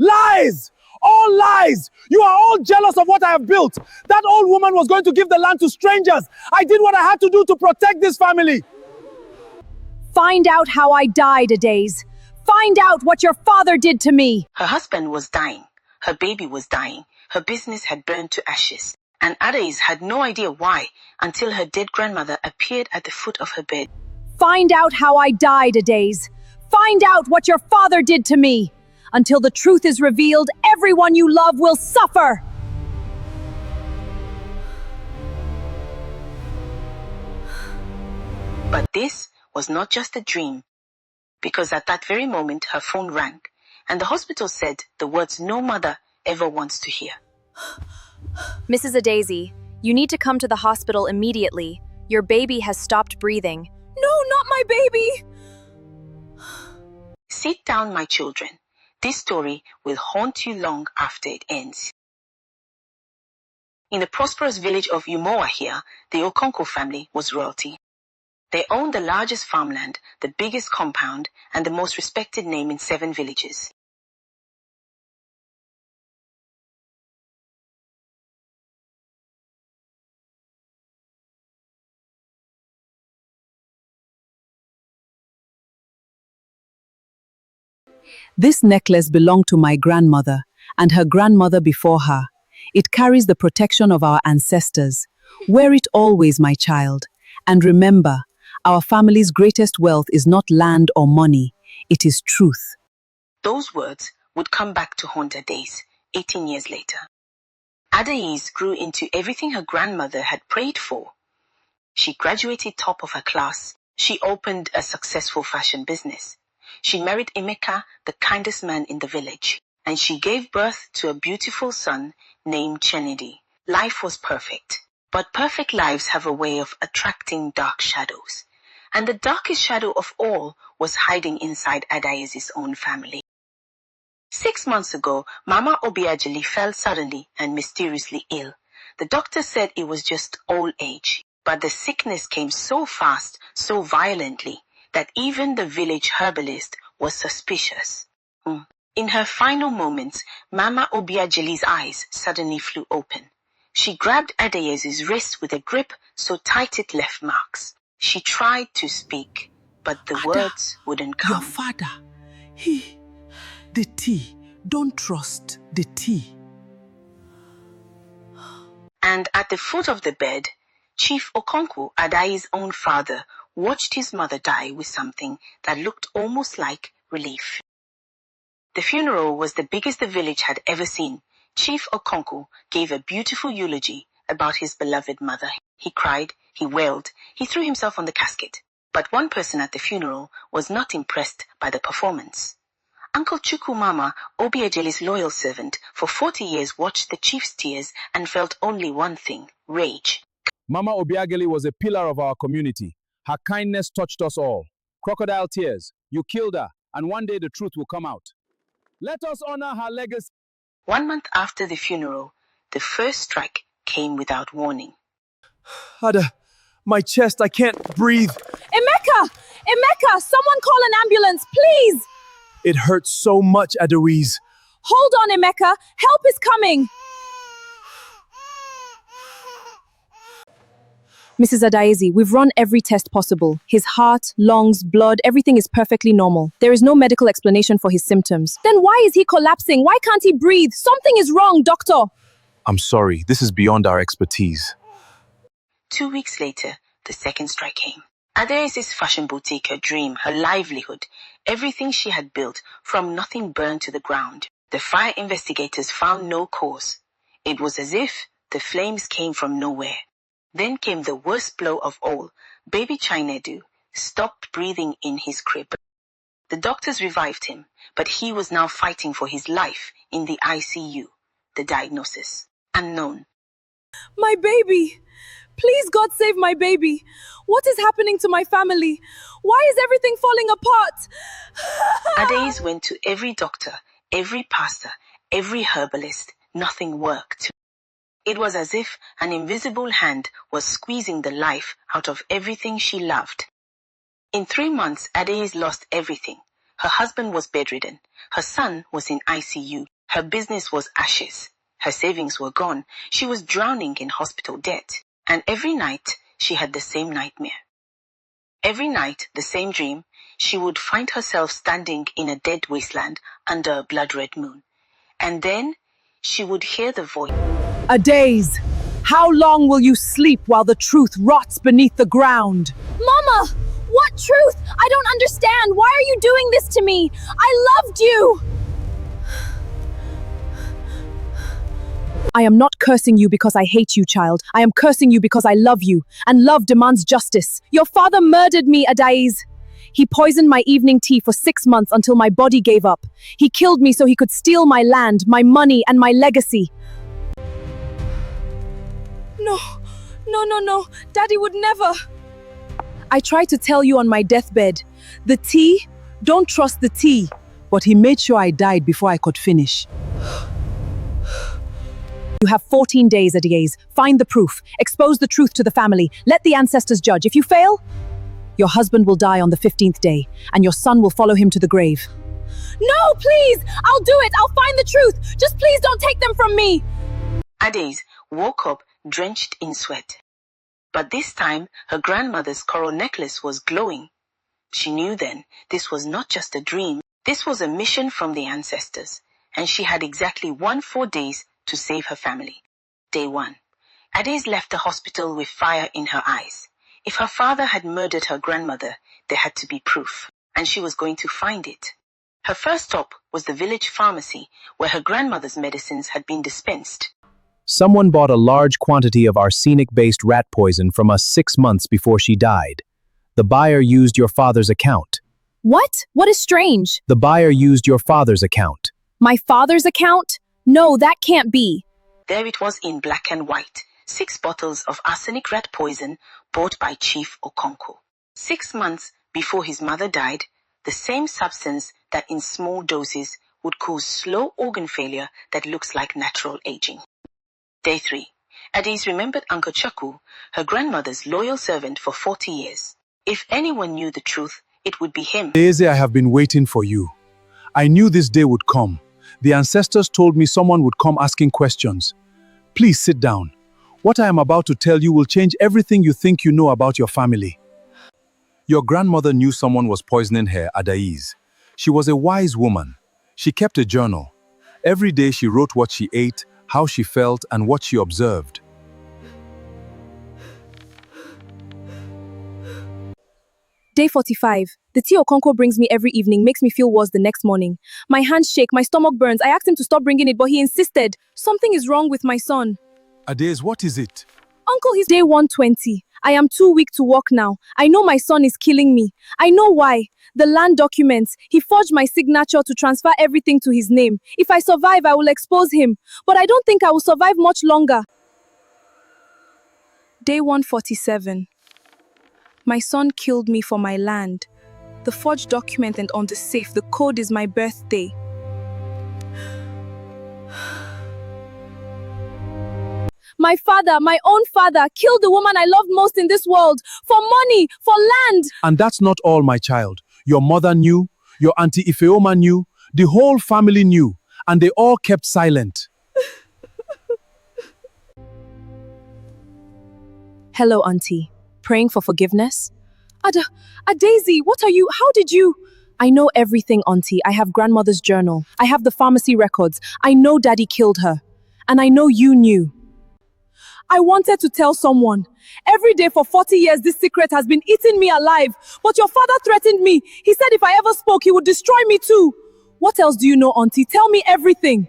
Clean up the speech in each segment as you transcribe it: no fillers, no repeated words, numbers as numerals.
Lies! All lies! You are all jealous of what I have built. That old woman was going to give the land to strangers. I did what I had to do to protect this family. Find out how I died, Adaeze. Find out what your father did to me. Her husband was dying. Her baby was dying. Her business had burned to ashes. And Adaeze had no idea why until her dead grandmother appeared at the foot of her bed. Find out how I died, Adaeze. Find out what your father did to me. Until the truth is revealed, everyone you love will suffer. But this was not just a dream, because at that very moment her phone rang, and the hospital said the words no mother ever wants to hear. Mrs. Adaeze, you need to come to the hospital immediately. Your baby has stopped breathing. No, not my baby! Sit down, my children. This story will haunt you long after it ends. In the prosperous village of Umuahia, the Okonkwo family was royalty. They owned the largest farmland, the biggest compound, and the most respected name in 7 villages. This necklace belonged to my grandmother and her grandmother before her. It carries the protection of our ancestors. Wear it always, my child. And remember, our family's greatest wealth is not land or money. It is truth. Those words would come back to haunt Adaeze 18 years later. Adaeze grew into everything her grandmother had prayed for. She graduated top of her class. She opened a successful fashion business. She married Emeka, the kindest man in the village, and she gave birth to a beautiful son named Chenedi. Life was perfect, but perfect lives have a way of attracting dark shadows. And the darkest shadow of all was hiding inside Adaeze's own family. 6 months ago, Mama Obiajeli fell suddenly and mysteriously ill. The doctor said it was just old age, but the sickness came so fast, so violently, that even the village herbalist was suspicious. In her final moments, Mama Obiajeli's eyes suddenly flew open. She grabbed Adaeze's wrist with a grip so tight it left marks. She tried to speak, but the words wouldn't come. Your father, the tea. Don't trust the tea. And at the foot of the bed, Chief Okonkwo, Adaeze's own father, watched his mother die with something that looked almost like relief. The funeral was the biggest the village had ever seen. Chief Okonkwo gave a beautiful eulogy about his beloved mother. He cried, he wailed, he threw himself on the casket. But one person at the funeral was not impressed by the performance. Uncle Chukwumama, Obiajeli's loyal servant, for 40 years watched the chief's tears and felt only one thing, rage. Mama Obiageli was a pillar of our community. Her kindness touched us all. Crocodile tears. You killed her, and one day the truth will come out. Let us honor her legacy. 1 month after the funeral, the first strike came without warning. Ada, my chest, I can't breathe. Emeka! Emeka! Someone call an ambulance, please! It hurts so much, Adaeze. Hold on, Emeka. Help is coming. Mrs. Adaeze, we've run every test possible. His heart, lungs, blood, everything is perfectly normal. There is no medical explanation for his symptoms. Then why is he collapsing? Why can't he breathe? Something is wrong, doctor. I'm sorry, this is beyond our expertise. 2 weeks later, the second strike came. Adaeze's fashion boutique, her dream, her livelihood, everything she had built, from nothing burned to the ground. The fire investigators found no cause. It was as if the flames came from nowhere. Then came the worst blow of all. Baby Chinedu stopped breathing in his crib. The doctors revived him, but he was now fighting for his life in the ICU. The diagnosis, unknown. My baby! Please, God, save my baby. What is happening to my family? Why is everything falling apart? Adaeze went to every doctor, every pastor, every herbalist. Nothing worked. It was as if an invisible hand was squeezing the life out of everything she loved. In 3 months, Adaeze lost everything. Her husband was bedridden. Her son was in ICU. Her business was ashes. Her savings were gone. She was drowning in hospital debt. And every night, she had the same nightmare. Every night, the same dream, she would find herself standing in a dead wasteland under a blood-red moon. And then, she would hear the voice. Adaeze, how long will you sleep while the truth rots beneath the ground? Mama! What truth? I don't understand. Why are you doing this to me? I loved you! I am not cursing you because I hate you, child. I am cursing you because I love you, and love demands justice. Your father murdered me, Adaeze. He poisoned my evening tea for 6 months until my body gave up. He killed me so he could steal my land, my money, and my legacy. No. Daddy would never. I tried to tell you on my deathbed. The tea? Don't trust the tea. But he made sure I died before I could finish. You have 14 days, Adaeze. Find the proof. Expose the truth to the family. Let the ancestors judge. If you fail, your husband will die on the 15th day, and your son will follow him to the grave. No, please! I'll do it! I'll find the truth! Just please don't take them from me! Adaeze woke up drenched in sweat. But this time, her grandmother's coral necklace was glowing. She knew then this was not just a dream. This was a mission from the ancestors, and she had exactly 14 days to save her family. Day 1. Adaeze left the hospital with fire in her eyes. If her father had murdered her grandmother, there had to be proof, and she was going to find it. Her first stop was the village pharmacy, where her grandmother's medicines had been dispensed. Someone bought a large quantity of arsenic-based rat poison from us 6 months before she died. The buyer used your father's account. What? What is strange? The buyer used your father's account. My father's account? No, that can't be. There it was in black and white. 6 bottles of arsenic rat poison bought by Chief Okonkwo. 6 months before his mother died, the same substance that in small doses would cause slow organ failure that looks like natural aging. Day 3. Adaeze remembered Uncle Chaku, her grandmother's loyal servant for 40 years. If anyone knew the truth, it would be him. Adaeze, I have been waiting for you. I knew this day would come. The ancestors told me someone would come asking questions. Please sit down. What I am about to tell you will change everything you think you know about your family. Your grandmother knew someone was poisoning her, Adaeze. She was a wise woman. She kept a journal. Every day she wrote what she ate, how she felt, and what she observed. Day 45. The tea Okonkwo brings me every evening makes me feel worse the next morning. My hands shake, my stomach burns. I asked him to stop bringing it, but he insisted. Something is wrong with my son. Adaeze, what is it? Uncle, he's day 120. I am too weak to walk now. I know my son is killing me. I know why. The land documents. He forged my signature to transfer everything to his name. If I survive, I will expose him. But I don't think I will survive much longer. Day 147. My son killed me for my land. The forged document and on the safe, the code is my birthday. My father, my own father, killed the woman I loved most in this world. For money, for land. And that's not all, my child. Your mother knew, your Auntie Ifeoma knew, the whole family knew, and they all kept silent. Hello, Auntie. Praying for forgiveness? Adaeze, what are you? How did you? I know everything, Auntie. I have grandmother's journal. I have the pharmacy records. I know Daddy killed her. And I know you knew. I wanted to tell someone. Every day for 40 years, this secret has been eating me alive. But your father threatened me. He said if I ever spoke, he would destroy me too. What else do you know, Auntie? Tell me everything.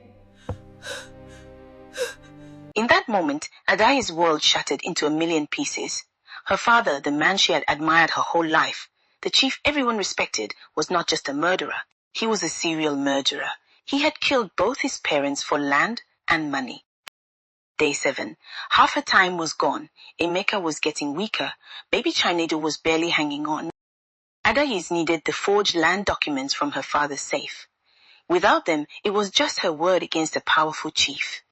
In that moment, Adaeze's world shattered into a million pieces. Her father, the man she had admired her whole life, the chief everyone respected, was not just a murderer. He was a serial murderer. He had killed both his parents for land and money. Day 7. Half her time was gone. Emeka was getting weaker. Baby Chinedu was barely hanging on. Adaeze needed the forged land documents from her father's safe. Without them, it was just her word against a powerful chief.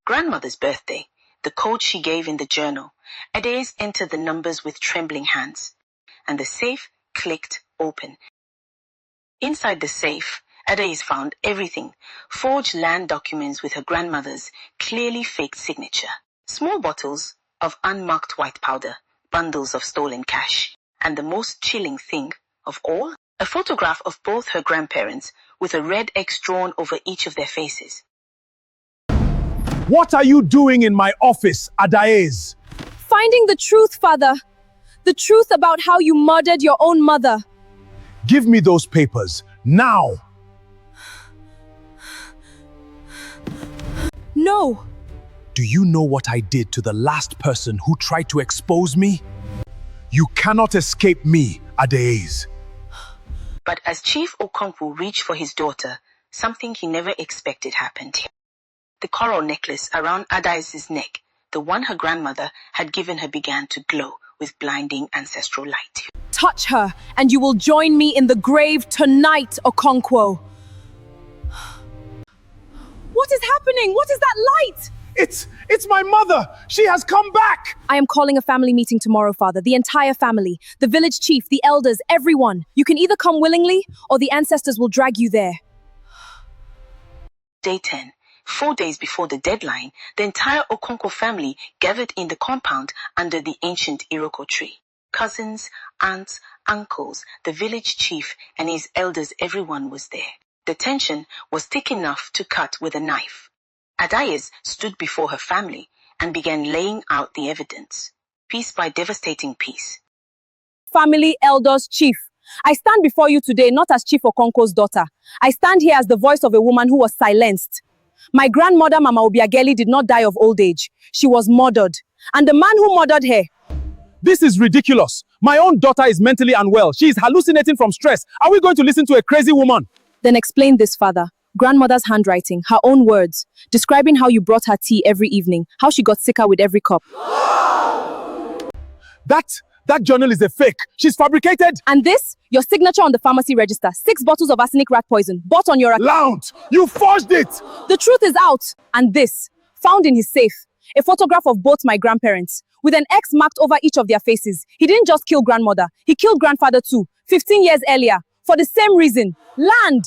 Grandmother's birthday, the code she gave in the journal. Adaeze entered the numbers with trembling hands, and the safe clicked open. Inside the safe, Adaeze found everything: forged land documents with her grandmother's clearly faked signature, small bottles of unmarked white powder, bundles of stolen cash, and the most chilling thing of all, a photograph of both her grandparents with a red X drawn over each of their faces. What are you doing in my office, Adaeze? Finding the truth, father. The truth about how you murdered your own mother. Give me those papers, now! No. Do you know what I did to the last person who tried to expose me? You cannot escape me, Adaeze. But as Chief Okonkwo reached for his daughter, something he never expected happened. The coral necklace around Adaeze's neck, the one her grandmother had given her, began to glow with blinding ancestral light. Touch her, and you will join me in the grave tonight, Okonkwo. What is happening? What is that light? It's my mother! She has come back! I am calling a family meeting tomorrow, father. The entire family. The village chief, the elders, everyone. You can either come willingly, or the ancestors will drag you there. Day 10. 4 days before the deadline, the entire Okonkwo family gathered in the compound under the ancient Iroko tree. Cousins, aunts, uncles, the village chief, and his elders, everyone was there. The tension was thick enough to cut with a knife. Adaeze stood before her family and began laying out the evidence, piece by devastating piece. Family, elders, chief. I stand before you today not as Chief Okonkwo's daughter. I stand here as the voice of a woman who was silenced. My grandmother, Mama Obiageli, did not die of old age. She was murdered. And the man who murdered her... This is ridiculous. My own daughter is mentally unwell. She is hallucinating from stress. Are we going to listen to a crazy woman? Then explain this, father. Grandmother's handwriting, her own words, describing how you brought her tea every evening, how she got sicker with every cup. That journal is a fake. She's fabricated. And this, your signature on the pharmacy register, 6 bottles of arsenic rat poison, bought on your... Lount! You forged it! The truth is out. And this, found in his safe, a photograph of both my grandparents, with an X marked over each of their faces. He didn't just kill grandmother, he killed grandfather too, 15 years earlier, for the same reason, land.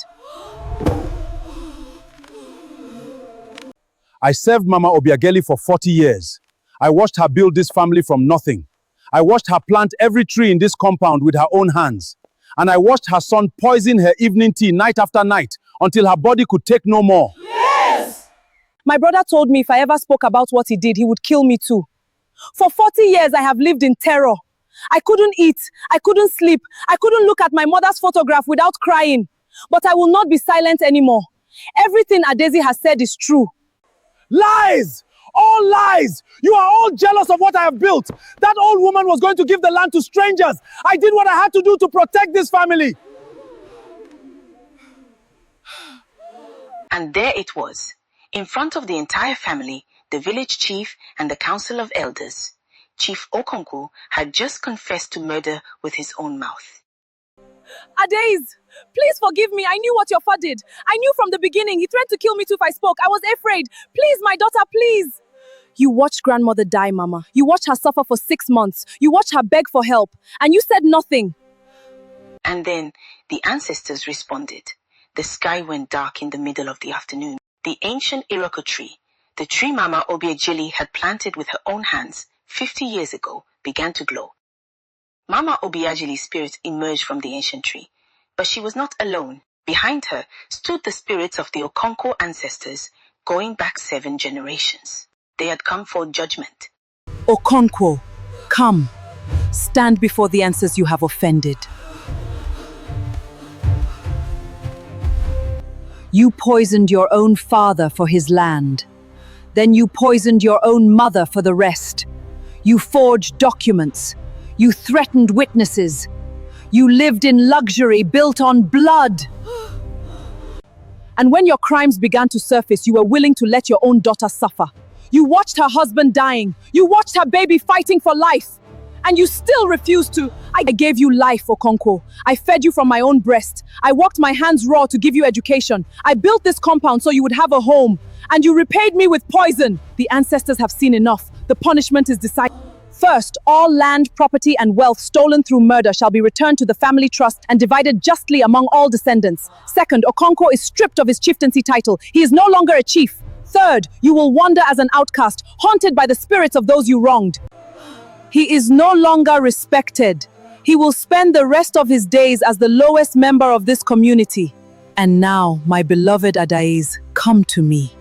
I served Mama Obiageli for 40 years. I watched her build this family from nothing. I watched her plant every tree in this compound with her own hands. And I watched her son poison her evening tea night after night until her body could take no more. Yes! My brother told me if I ever spoke about what he did, he would kill me too. For 40 years, I have lived in terror. I couldn't eat, I couldn't sleep, I couldn't look at my mother's photograph without crying. But I will not be silent anymore. Everything Adaeze has said is true. Lies! All lies! You are all jealous of what I have built. That old woman was going to give the land to strangers. I did what I had to do to protect this family. And there it was, in front of the entire family, the village chief and the council of elders. Chief Okonkwo had just confessed to murder with his own mouth. Adaeze, please forgive me. I knew what your father did. I knew from the beginning. He threatened to kill me too if I spoke. I was afraid. Please, my daughter, please. You watched grandmother die, Mama. You watched her suffer for 6 months. You watched her beg for help. And you said nothing. And then the ancestors responded. The sky went dark in the middle of the afternoon. The ancient Iroko tree, the tree Mama Obiageli had planted with her own hands 50 years ago, began to glow. Mama Obiageli's spirit emerged from the ancient tree, but she was not alone. Behind her stood the spirits of the Okonkwo ancestors, going back 7 generations. They had come for judgment. Okonkwo, come. Stand before the answers you have offended. You poisoned your own father for his land. Then you poisoned your own mother for the rest. You forged documents. You threatened witnesses. You lived in luxury built on blood. And when your crimes began to surface, you were willing to let your own daughter suffer. You watched her husband dying. You watched her baby fighting for life. And you still refused to. I gave you life, Okonkwo. I fed you from my own breast. I walked my hands raw to give you education. I built this compound so you would have a home. And you repaid me with poison. The ancestors have seen enough. The punishment is decided. First, all land, property, and wealth stolen through murder shall be returned to the family trust and divided justly among all descendants. Second, Okonkwo is stripped of his chieftaincy title. He is no longer a chief. Third, you will wander as an outcast, haunted by the spirits of those you wronged. He is no longer respected. He will spend the rest of his days as the lowest member of this community. And now, my beloved Adaeze, come to me.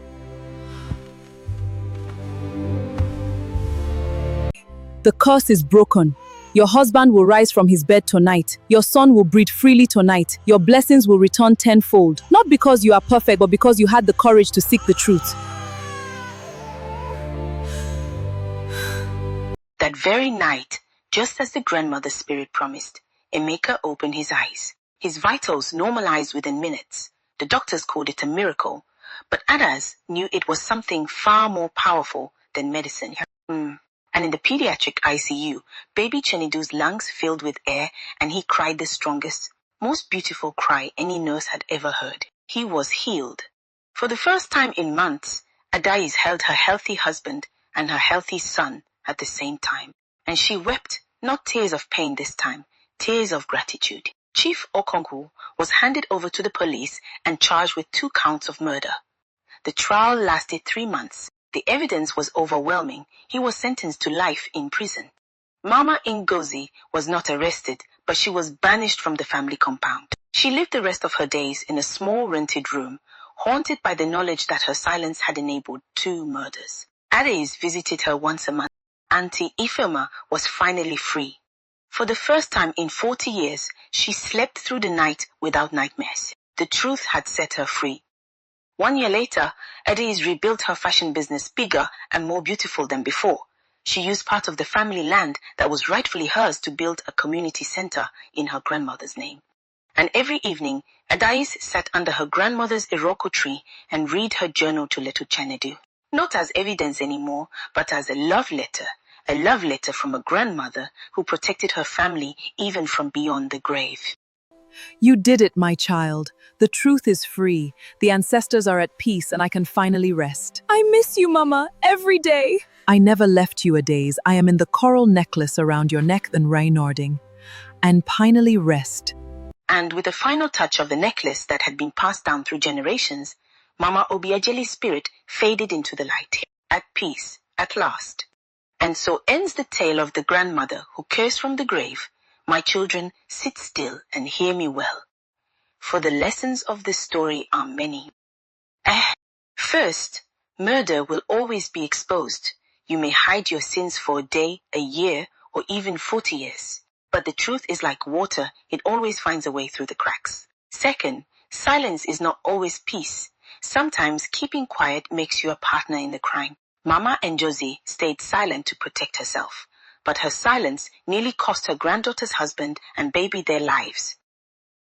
The curse is broken. Your husband will rise from his bed tonight. Your son will breathe freely tonight. Your blessings will return tenfold. Not because you are perfect, but because you had the courage to seek the truth. That very night, just as the grandmother's spirit promised, Emeka opened his eyes. His vitals normalized within minutes. The doctors called it a miracle, but Adaeze knew it was something far more powerful than medicine. And in the pediatric ICU, baby Chenidu's lungs filled with air, and he cried the strongest, most beautiful cry any nurse had ever heard. He was healed. For the first time in months, Adaeze held her healthy husband and her healthy son at the same time. And she wept, not tears of pain this time, tears of gratitude. Chief Okonkwo was handed over to the police and charged with 2 counts of murder. The trial lasted 3 months. The evidence was overwhelming. He was sentenced to life in prison. Mama Ngozi was not arrested, but she was banished from the family compound. She lived the rest of her days in a small rented room, haunted by the knowledge that her silence had enabled 2 murders. Adaeze visited her once a month. Auntie Ifeoma was finally free. For the first time in 40 years, she slept through the night without nightmares. The truth had set her free. 1 year later, Adaeze rebuilt her fashion business bigger and more beautiful than before. She used part of the family land that was rightfully hers to build a community center in her grandmother's name. And every evening, Adaeze sat under her grandmother's iroko tree and read her journal to little Chinedu. Not as evidence anymore, but as a love letter from a grandmother who protected her family even from beyond the grave. You did it, my child. The truth is free. The ancestors are at peace and I can finally rest. I miss you, Mama, every day. I never left you, Adaeze. I am in the coral necklace around your neck and Reinording. And finally rest. And with the final touch of the necklace that had been passed down through generations, Mama Obiajeli's spirit faded into the light, at peace, at last. And so ends the tale of the grandmother who cursed from the grave, "My children, sit still and hear me well. For the lessons of this story are many." First, murder will always be exposed. You may hide your sins for a day, a year, or even 40 years. But the truth is like water, it always finds a way through the cracks. Second, silence is not always peace. Sometimes keeping quiet makes you a partner in the crime. Mama Ngozi stayed silent to protect herself, but her silence nearly cost her granddaughter's husband and baby their lives.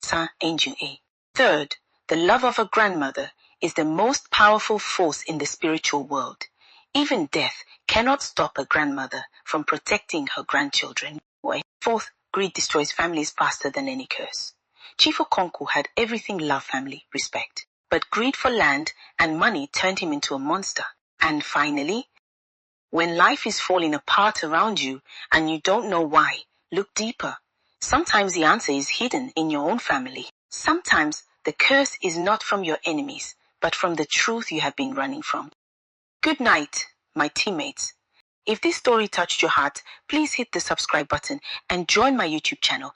Third, the love of a grandmother is the most powerful force in the spiritual world. Even death cannot stop a grandmother from protecting her grandchildren. Fourth, greed destroys families faster than any curse. Chief Okonkwo had everything love, family, respect. But greed for land and money turned him into a monster. And finally, when life is falling apart around you and you don't know why, look deeper. Sometimes the answer is hidden in your own family. Sometimes the curse is not from your enemies, but from the truth you have been running from. Good night, my teammates. If this story touched your heart, please hit the subscribe button and join my YouTube channel